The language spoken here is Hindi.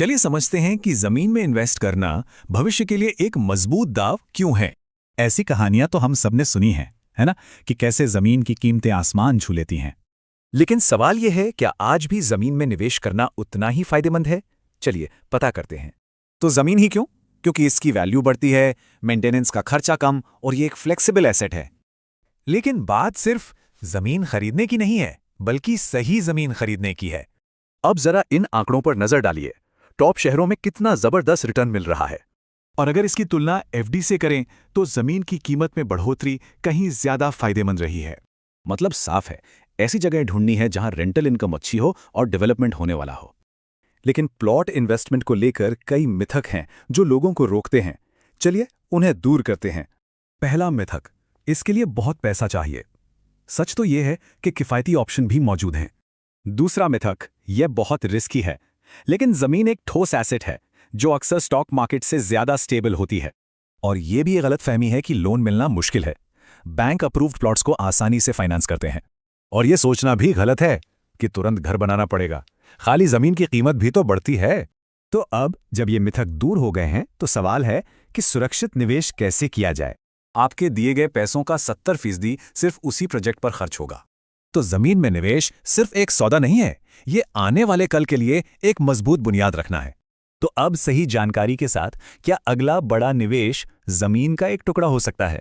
चलिए समझते हैं कि जमीन में इन्वेस्ट करना भविष्य के लिए एक मजबूत दाव क्यों है। ऐसी कहानियां तो हम सबने सुनी हैं, है ना, कि कैसे जमीन की कीमतें आसमान छू लेती हैं। लेकिन सवाल यह है, क्या आज भी जमीन में निवेश करना उतना ही फायदेमंद है? चलिए पता करते हैं। तो जमीन ही क्यों? क्योंकि इसकी वैल्यू बढ़ती है, मेंटेनेंस का खर्चा कम और ये एक फ्लेक्सिबल एसेट है। लेकिन बात सिर्फ जमीन खरीदने की नहीं है, बल्कि सही जमीन खरीदने की है। अब जरा इन आंकड़ों पर नजर डालिए। टॉप शहरों में कितना जबरदस्त रिटर्न मिल रहा है। और अगर इसकी तुलना एफडी से करें तो जमीन की कीमत में बढ़ोतरी कहीं ज्यादा फायदेमंद रही है। मतलब साफ है, ऐसी जगह ढूंढनी है जहां रेंटल इनकम अच्छी हो और डेवलपमेंट होने वाला हो। लेकिन प्लॉट इन्वेस्टमेंट को लेकर कई मिथक हैं जो लोगों को रोकते हैं। चलिए उन्हें दूर करते हैं। पहला मिथक, इसके लिए बहुत पैसा चाहिए। सच तो यह है कि किफ़ायती ऑप्शन भी मौजूद हैं। दूसरा मिथक, यह बहुत रिस्की है। लेकिन जमीन एक ठोस एसेट है जो अक्सर स्टॉक मार्केट से ज्यादा स्टेबल होती है। और ये भी गलतफहमी है कि लोन मिलना मुश्किल है। बैंक अप्रूव्ड प्लॉट्स को आसानी से फाइनेंस करते हैं। और ये सोचना भी गलत है कि तुरंत घर बनाना पड़ेगा, खाली जमीन की कीमत भी तो बढ़ती है। तो अब जब ये मिथक दूर हो गए हैं तो सवाल है कि सुरक्षित निवेश कैसे किया जाए। आपके दिए गए पैसों का 70% सिर्फ उसी प्रोजेक्ट पर खर्च होगा। तो जमीन में निवेश सिर्फ एक सौदा नहीं है, ये आने वाले कल के लिए एक मजबूत बुनियाद रखना है। तो अब सही जानकारी के साथ क्या अगला बड़ा निवेश जमीन का एक टुकड़ा हो सकता है?